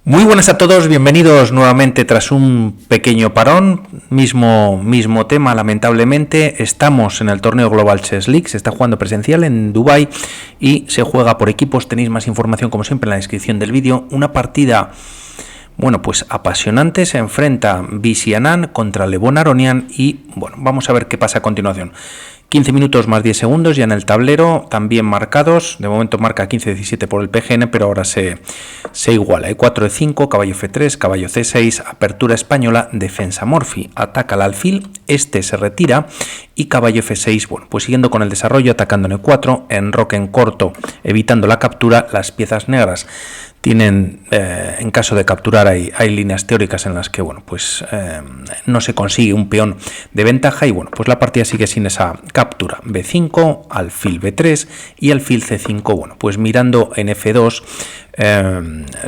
Muy buenas a todos, bienvenidos nuevamente tras un pequeño parón, mismo tema lamentablemente. Estamos en el torneo Global Chess League, se está jugando presencial en Dubái y se juega por equipos. Tenéis más información como siempre en la descripción del vídeo. Una partida, bueno, pues apasionante. Se enfrenta BC Anand contra Levon Aronian y bueno, vamos a ver qué pasa a continuación. 15 minutos más 10 segundos ya en el tablero, también marcados. De momento marca 15-17 por el PGN, pero ahora se iguala. 4-5, caballo F3, caballo C6, apertura española, defensa Morphy. Ataca al alfil, este se retira y caballo F6, bueno, pues siguiendo con el desarrollo, atacando en E4, enroque en corto, evitando la captura. Las piezas negras tienen, en caso de capturar, hay líneas teóricas en las que, bueno, pues no se consigue un peón de ventaja y, bueno, pues la partida sigue sin esa captura. B5, alfil B3 y alfil C5, bueno, pues mirando en F2,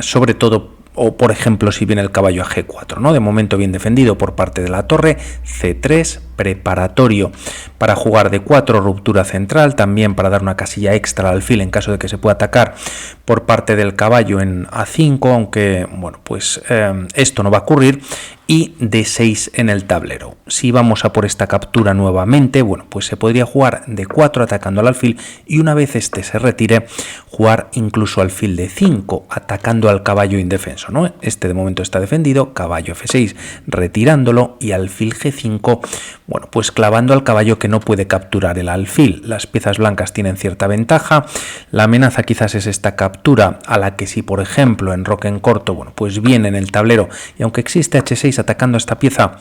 sobre todo, o por ejemplo si viene el caballo a G4, ¿no? De momento bien defendido por parte de la torre. C3, preparatorio para jugar D4, ruptura central, también para dar una casilla extra al alfil en caso de que se pueda atacar por parte del caballo en A5, aunque bueno, pues esto no va a ocurrir. Y D6 en el tablero. Si vamos a por esta captura nuevamente, bueno, pues se podría jugar D4 atacando al alfil y una vez este se retire, jugar incluso alfil D5 atacando al caballo indefenso, ¿no? Este de momento está defendido, caballo F6 retirándolo y alfil G5, bueno, pues clavando al caballo que no puede capturar el alfil. Las piezas blancas tienen cierta ventaja. La amenaza quizás es esta captura a la que si por ejemplo enroque en corto, bueno, pues viene en el tablero y aunque existe H6 atacando a esta pieza,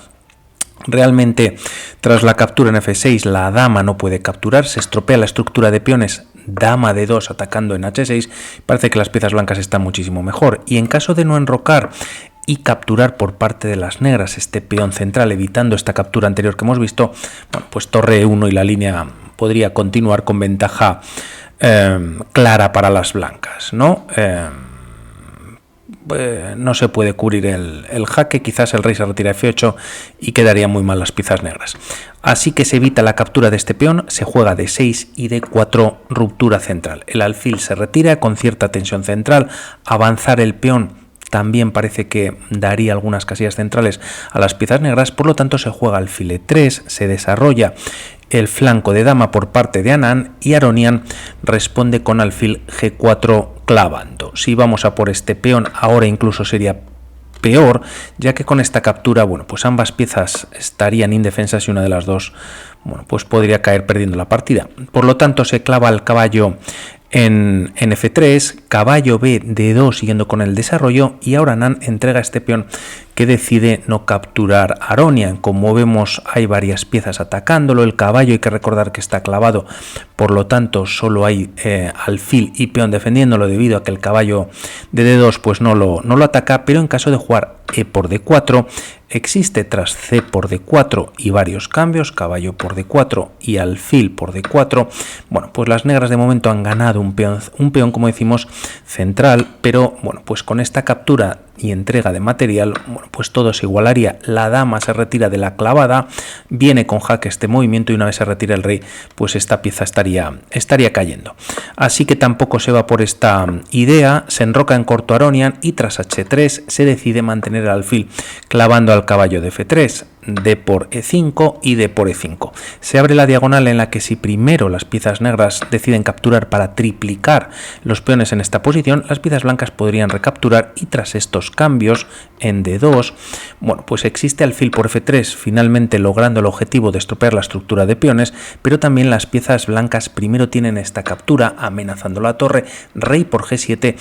realmente tras la captura en F6 la dama no puede capturar, se estropea la estructura de peones. Dama D2 atacando en H6, parece que las piezas blancas están muchísimo mejor y en caso de no enrocar y capturar por parte de las negras este peón central, evitando esta captura anterior que hemos visto, bueno, pues torre E1 y la línea podría continuar con ventaja clara para las blancas, ¿no? No se puede cubrir el jaque, quizás el rey se retira a F8 y quedaría muy mal las piezas negras. Así que se evita la captura de este peón, se juega D6 y D4, ruptura central. El alfil se retira con cierta tensión central, avanzar el peón también parece que daría algunas casillas centrales a las piezas negras, por lo tanto se juega alfil E3, se desarrolla el flanco de dama por parte de Anand y Aronian responde con alfil G4 clavando. Si vamos a por este peón, ahora incluso sería peor, ya que con esta captura, bueno, pues ambas piezas estarían indefensas y una de las dos, bueno, pues podría caer perdiendo la partida. Por lo tanto, se clava el caballo en F3, caballo B, D2 siguiendo con el desarrollo y ahora Anand entrega este peón que decide no capturar a Aronian. Como vemos hay varias piezas atacándolo, el caballo hay que recordar que está clavado, por lo tanto solo hay alfil y peón defendiéndolo debido a que el caballo de D2 pues no lo ataca, pero en caso de jugar E por D4 existe tras C por D4 y varios cambios, caballo por D4 y alfil por D4, bueno, pues las negras de momento han ganado un peón como decimos central, pero bueno, pues con esta captura y entrega de material, bueno, pues todo se igualaría. La dama se retira de la clavada, viene con jaque este movimiento y una vez se retira el rey, pues esta pieza estaría cayendo. Así que tampoco se va por esta idea, se enroca en corto Aronian y tras H3 se decide mantener el alfil clavando al caballo de F3, D por E5 y D por E5. Se abre la diagonal en la que si primero las piezas negras deciden capturar para triplicar los peones en esta posición, las piezas blancas podrían recapturar y tras estos cambios en D2, bueno, pues existe alfil por F3, finalmente logrando el objetivo de estropear la estructura de peones, pero también las piezas blancas primero tienen esta captura amenazando la torre, rey por G7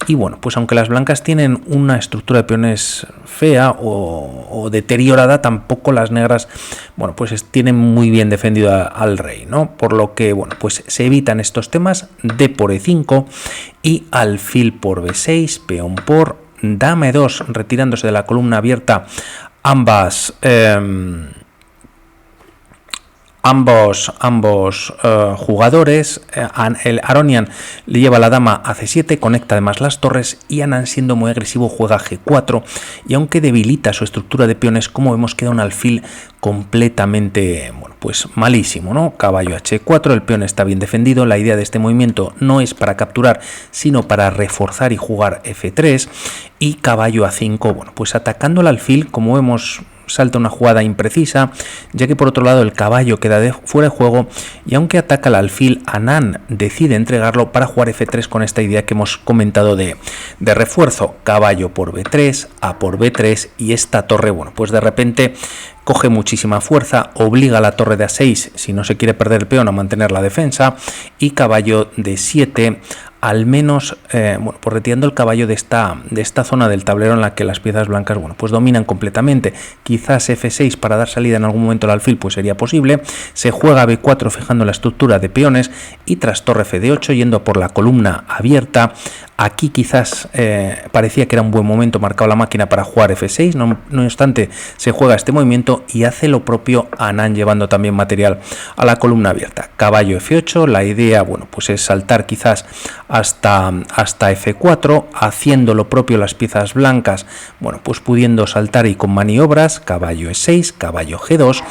y bueno, pues aunque las blancas tienen una estructura de peones fea o deteriorada, tampoco las negras, bueno, pues tienen muy bien defendido al rey, ¿no? Por lo que, bueno, pues se evitan estos temas, D por E5 y alfil por B6, peón por dama E2, retirándose de la columna abierta ambas ambos jugadores. El Aronian le lleva la dama a C7, conecta además las torres, y Anand, siendo muy agresivo, juega G4, y aunque debilita su estructura de peones, como vemos, queda un alfil completamente, bueno, pues malísimo, ¿no? Caballo H4, el peón está bien defendido. La idea de este movimiento no es para capturar, sino para reforzar y jugar F3, y caballo A5, bueno, pues atacando el alfil, como vemos, salta una jugada imprecisa, ya que por otro lado el caballo queda fuera de juego, y aunque ataca el alfil, Anand decide entregarlo para jugar F3 con esta idea que hemos comentado de refuerzo. Caballo por B3, A por B3, y esta torre, bueno, pues de repente coge muchísima fuerza, obliga a la torre de A6, si no se quiere perder el peón, a mantener la defensa, y caballo D7, al menos, bueno, pues retirando el caballo de esta zona del tablero en la que las piezas blancas, bueno, pues dominan completamente. Quizás F6 para dar salida en algún momento al alfil, pues sería posible. Se juega B4 fijando la estructura de peones, y tras torre F8 yendo por la columna abierta. Aquí quizás parecía que era un buen momento marcado la máquina para jugar F6, no obstante se juega este movimiento y hace lo propio Anand, llevando también material a la columna abierta. Caballo F8, la idea, bueno, pues es saltar quizás hasta F4, haciendo lo propio las piezas blancas, bueno, pues pudiendo saltar y con maniobras. Caballo E6, caballo G2,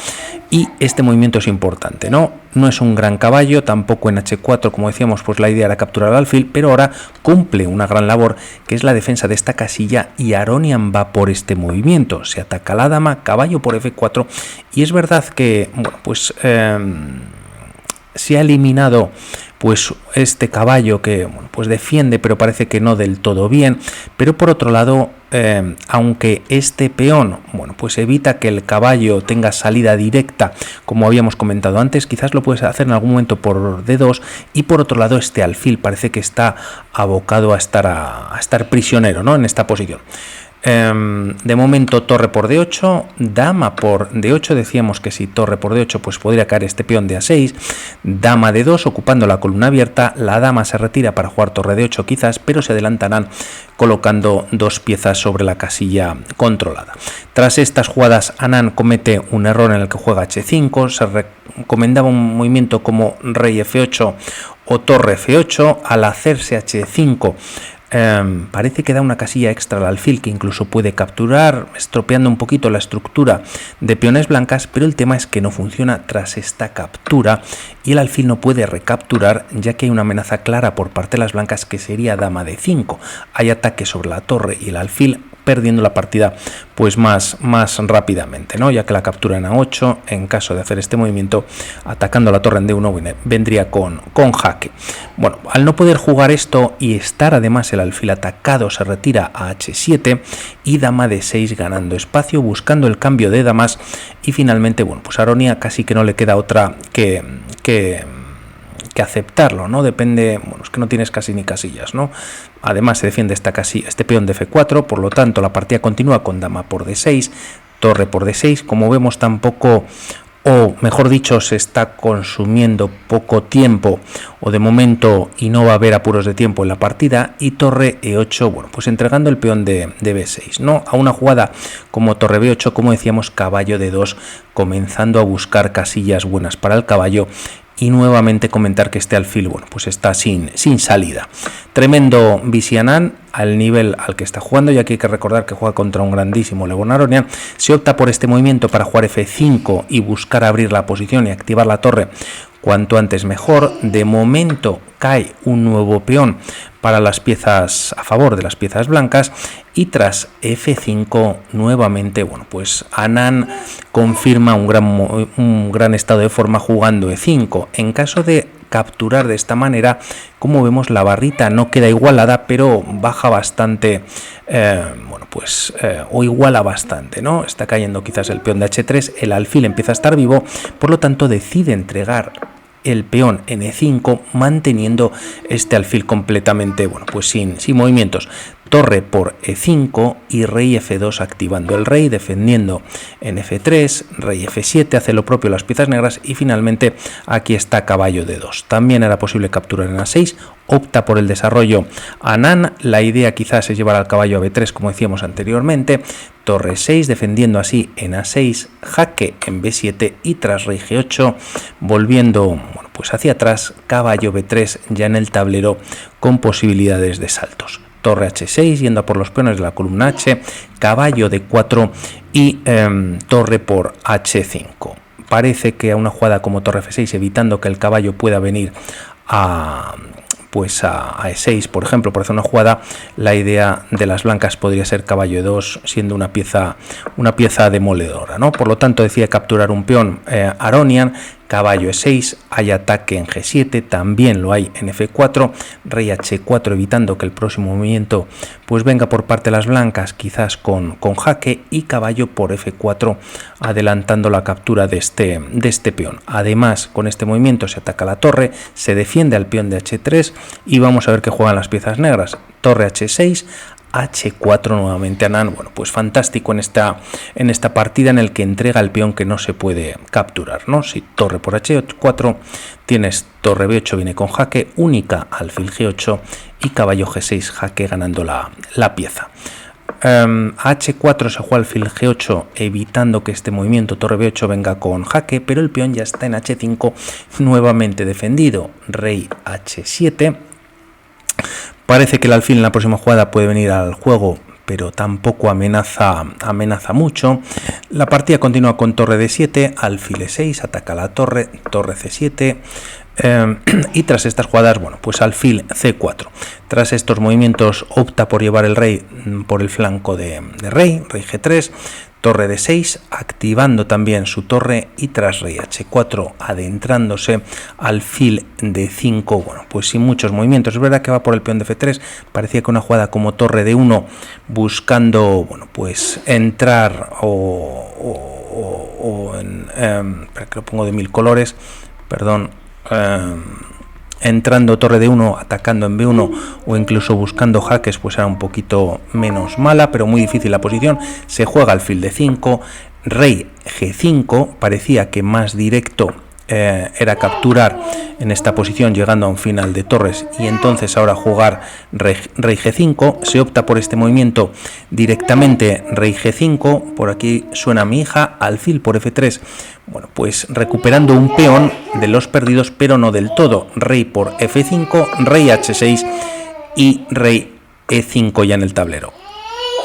y este movimiento es importante, ¿no? No es un gran caballo, tampoco en H4, como decíamos, pues la idea era capturar al alfil, pero ahora cumple una gran labor, que es la defensa de esta casilla, y Aronian va por este movimiento. Se ataca la dama, caballo por F4, y es verdad que, bueno, pues se ha eliminado pues este caballo que, bueno, pues defiende, pero parece que no del todo bien. Pero por otro lado, aunque este peón, bueno, pues evita que el caballo tenga salida directa, como habíamos comentado antes, quizás lo puedes hacer en algún momento por D2, y por otro lado este alfil parece que está abocado a estar prisionero, ¿no?, en esta posición. De momento torre por D8, dama por D8, decíamos que si torre por D8 pues podría caer este peón de A6, dama D2 ocupando la columna abierta, la dama se retira para jugar torre D8 quizás, pero se adelantarán colocando dos piezas sobre la casilla controlada. Tras estas jugadas Anand comete un error en el que juega H5, se recomendaba un movimiento como rey F8 o torre F8, al hacerse H5 parece que da una casilla extra al alfil que incluso puede capturar, estropeando un poquito la estructura de peones blancas, pero el tema es que no funciona tras esta captura, y el alfil no puede recapturar, ya que hay una amenaza clara por parte de las blancas, que sería dama de 5. Hay ataque sobre la torre y el alfil, perdiendo la partida pues más rápidamente, ¿no?, ya que la captura en A8, en caso de hacer este movimiento atacando la torre en D1, vendría con jaque. Bueno, al no poder jugar esto y estar además el alfil atacado, se retira a H7 y dama D6, ganando espacio, buscando el cambio de damas, y finalmente, bueno, pues a Aronian casi que no le queda otra que aceptarlo, ¿no? Depende, bueno, es que no tienes casi ni casillas, ¿no? Además se defiende esta casilla, este peón de F4, por lo tanto la partida continúa con dama por D6, torre por D6, como vemos tampoco, o mejor dicho, se está consumiendo poco tiempo, o de momento, y no va a haber apuros de tiempo en la partida, y torre E8, bueno, pues entregando el peón de B6, ¿no? A una jugada como torre B8, como decíamos, caballo D2, comenzando a buscar casillas buenas para el caballo. Y nuevamente comentar que este alfil, bueno, pues está sin salida. Tremendo bici Anand al nivel al que está jugando, y aquí hay que recordar que juega contra un grandísimo Levon Aronian. Se opta por este movimiento para jugar F5 y buscar abrir la posición y activar la torre cuanto antes mejor. De momento cae un nuevo peón para las piezas a favor de las piezas blancas, y tras F5 nuevamente, bueno, pues Anand confirma un gran estado de forma jugando E5. En caso de capturar de esta manera, como vemos, la barrita no queda igualada, pero baja bastante, bueno, pues o iguala bastante, ¿no? Está cayendo quizás el peón de H3, el alfil empieza a estar vivo, por lo tanto decide entregar el peón en E5, manteniendo este alfil completamente, bueno, pues sin movimientos. torre por E5 y rey F2 activando el rey, defendiendo en F3, rey F7, hace lo propio las piezas negras y finalmente aquí está caballo D2. También era posible capturar en A6, opta por el desarrollo Anand, la idea quizás es llevar al caballo a B3 como decíamos anteriormente, torre 6 defendiendo así en A6, jaque en B7 y tras rey G8 volviendo pues hacia atrás, caballo B3 ya en el tablero con posibilidades de saltos. Torre H6 yendo a por los peones de la columna H, caballo D4 y torre por H5. Parece que a una jugada como torre F6 evitando que el caballo pueda venir a E6, por ejemplo, por hacer una jugada, la idea de las blancas podría ser caballo E2 siendo una pieza demoledora, ¿no? Por lo tanto decide capturar un peón Aronian, caballo E6, hay ataque en G7, también lo hay en F4, rey H4 evitando que el próximo movimiento pues venga por parte de las blancas, quizás con jaque, y caballo por F4 adelantando la captura de este peón. Además, con este movimiento se ataca la torre, se defiende al peón de H3 y vamos a ver qué juegan las piezas negras. Torre H6, H4 nuevamente Anand, bueno, pues fantástico en esta partida en el que entrega el peón que no se puede capturar, ¿no? Si torre por H4 tienes torre B8 viene con jaque, única alfil G8 y caballo G6 jaque ganando la pieza. H4 se juega alfil G8 evitando que este movimiento torre B8 venga con jaque, pero el peón ya está en H5 nuevamente defendido, rey H7. Parece que el alfil en la próxima jugada puede venir al juego, pero tampoco amenaza mucho. La partida continúa con torre D7, alfil E6, ataca la torre, torre C7, y tras estas jugadas, bueno, pues alfil C4. Tras estos movimientos opta por llevar el rey por el flanco de rey G3, torre D6, activando también su torre y tras rey H4 adentrándose alfil D5, bueno, pues sin muchos movimientos. Es verdad que va por el peón de F3, parecía que una jugada como torre D1 buscando, bueno, pues entrar espera que lo pongo de 1000 colores, perdón, entrando torre D1, atacando en B1 o incluso buscando jaques, pues era un poquito menos mala, pero muy difícil la posición. Se juega alfil D5, rey G5, parecía que más directo era capturar en esta posición llegando a un final de torres y entonces ahora jugar rey G5, se opta por este movimiento directamente rey G5, por aquí suena mi hija, alfil por F3, bueno, pues recuperando un peón de los perdidos pero no del todo, rey por F5, rey H6 y rey E5 ya en el tablero.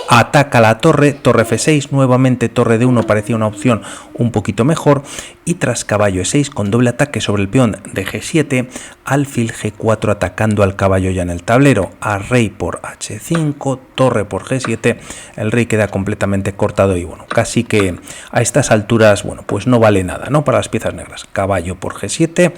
Ataca la torre, torre F6, nuevamente torre D1 parecía una opción un poquito mejor y tras caballo E6 con doble ataque sobre el peón de G7, alfil G4 atacando al caballo ya en el tablero, a rey por H5, torre por G7, el rey queda completamente cortado y bueno, casi que a estas alturas, bueno, pues no vale nada, ¿no? Para las piezas negras, caballo por G7,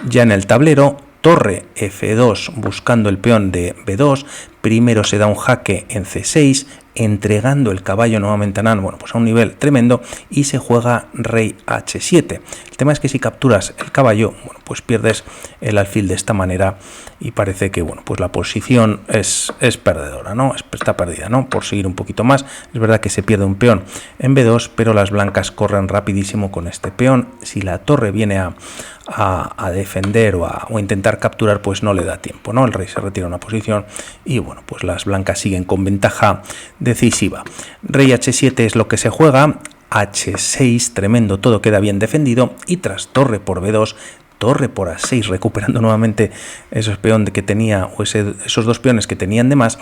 ya en el tablero, torre F2 buscando el peón de B2, primero se da un jaque en C6, entregando el caballo nuevamente a Anand, bueno, pues a un nivel tremendo y se juega rey H7. El tema es que si capturas el caballo, bueno, pues pierdes el alfil de esta manera y parece que, bueno, pues la posición es perdedora, ¿no? Está perdida, ¿no? Por seguir un poquito más, es verdad que se pierde un peón en B2, pero las blancas corren rapidísimo con este peón. Si la torre viene a defender o intentar capturar, pues no le da tiempo, ¿no? El rey se retira a una posición y bueno, pues las blancas siguen con ventaja decisiva. Rey H7 es lo que se juega, H6 tremendo, todo queda bien defendido y tras torre por B2, torre por A6 recuperando nuevamente esos peones que tenía o esos dos peones que tenían de más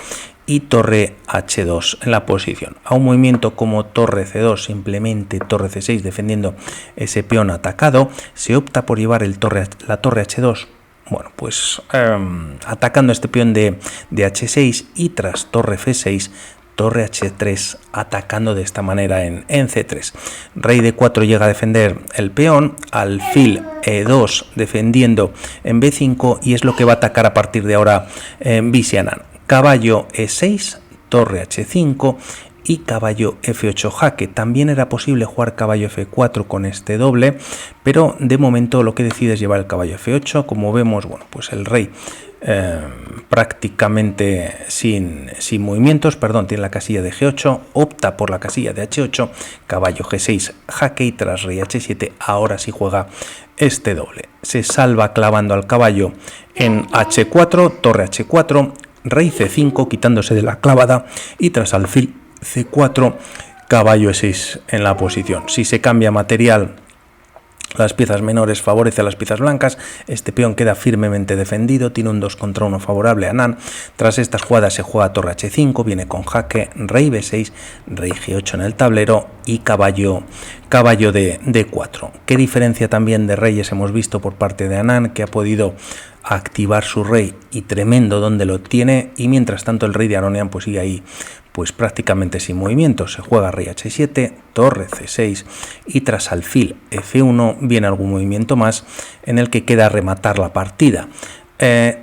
y torre H2 en la posición. A un movimiento como torre C2, simplemente torre C6 defendiendo ese peón atacado, se opta por llevar la torre H2. Bueno, pues atacando este peón de H6 y tras torre F6, torre H3 atacando de esta manera en C3. Rey D4 llega a defender el peón, alfil E2 defendiendo en B5 y es lo que va a atacar a partir de ahora Anand. Caballo E6, torre H5 y caballo F8 jaque. También era posible jugar caballo F4 con este doble, pero de momento lo que decide es llevar el caballo F8. Como vemos, bueno, pues el rey prácticamente sin movimientos, perdón, tiene la casilla de G8, opta por la casilla de H8, caballo G6, jaque y tras rey H7, ahora sí juega este doble. Se salva clavando al caballo en H4, torre H4, rey C5, quitándose de la clavada y tras alfil C4, caballo E6 en la posición. Si se cambia material, las piezas menores favorece a las piezas blancas, este peón queda firmemente defendido, tiene un 2 contra 1 favorable a Anand. Tras estas jugadas se juega torre H5, viene con jaque, rey B6, rey G8 en el tablero y caballo de D4. ¿Qué diferencia también de reyes hemos visto por parte de Anand, que ha podido activar su rey y tremendo donde lo tiene, y mientras tanto el rey de Aronian pues sigue ahí pues prácticamente sin movimiento? Se juega rey H7, torre C6 y tras alfil F1 viene algún movimiento más en el que queda rematar la partida.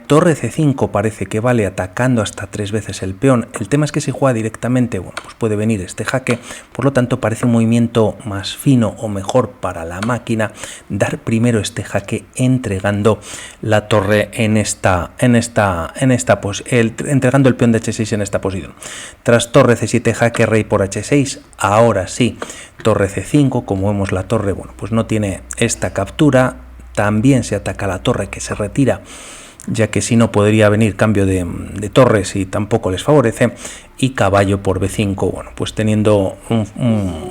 Torre C5 parece que vale atacando hasta 3 veces el peón. El tema es que si juega directamente, bueno, pues puede venir este jaque, por lo tanto parece un movimiento más fino o mejor para la máquina dar primero este jaque entregando la torre entregando el peón de H6 en esta posición. Tras torre C7 jaque, rey por H6, ahora sí, torre C5, como vemos la torre, bueno, pues no tiene esta captura, también se ataca la torre que se retira, ya que si no podría venir cambio de torres y tampoco les favorece, y caballo por B5, bueno, pues teniendo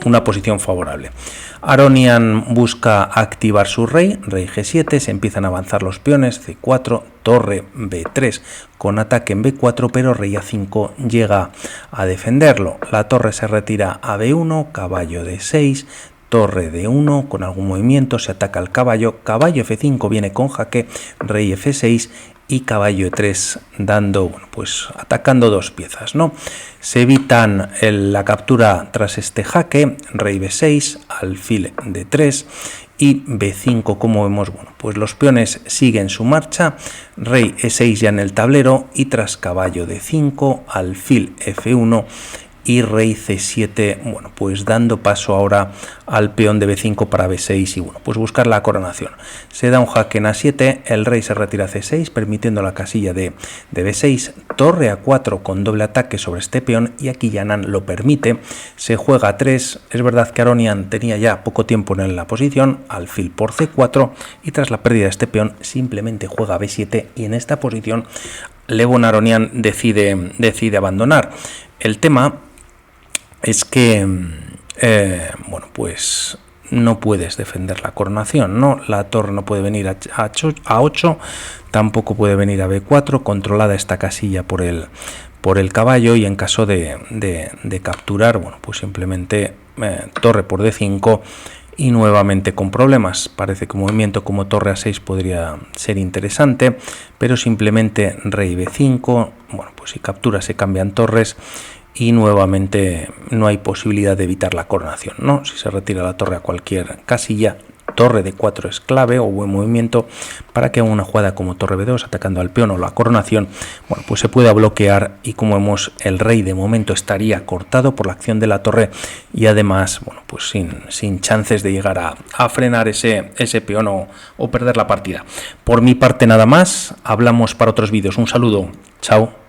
una posición favorable. Aronian busca activar su rey, rey G7, se empiezan a avanzar los peones, C4, torre B3 con ataque en B4, pero rey A5 llega a defenderlo. La torre se retira a B1, caballo D6, torre D1 con algún movimiento, se ataca al caballo, caballo F5 viene con jaque, rey F6 y caballo E3 dando, bueno, pues atacando dos piezas, ¿no? Se evitan la captura tras este jaque, rey B6, alfil D3 y B5, como vemos, bueno, pues los peones siguen su marcha, rey E6 ya en el tablero y tras caballo D5, alfil F1 y rey C7, bueno, pues dando paso ahora al peón de B5 para B6 y bueno, pues buscar la coronación. Se da un jaque en A7, el rey se retira a C6, permitiendo la casilla de B6, torre A4 con doble ataque sobre este peón y aquí Anand lo permite, se juega a 3, es verdad que Aronian tenía ya poco tiempo en la posición, alfil por C4 y tras la pérdida de este peón simplemente juega a B7 y en esta posición Levon Aronian decide abandonar. El tema es que, bueno, pues no puedes defender la coronación, ¿no? La torre no puede venir a 8, tampoco puede venir a B4, controlada esta casilla por el caballo y en caso de capturar, bueno, pues simplemente torre por D5 y nuevamente con problemas. Parece que un movimiento como torre A6 podría ser interesante, pero simplemente rey B5, bueno, pues si captura se cambian torres y nuevamente no hay posibilidad de evitar la coronación, ¿no? Si se retira la torre a cualquier casilla, torre D4 es clave o buen movimiento para que una jugada como torre B2 atacando al peón o la coronación, bueno, pues se pueda bloquear y como vemos el rey de momento estaría cortado por la acción de la torre y además, bueno, pues sin chances de llegar a frenar ese peón o perder la partida. Por mi parte nada más, hablamos para otros vídeos. Un saludo, chao.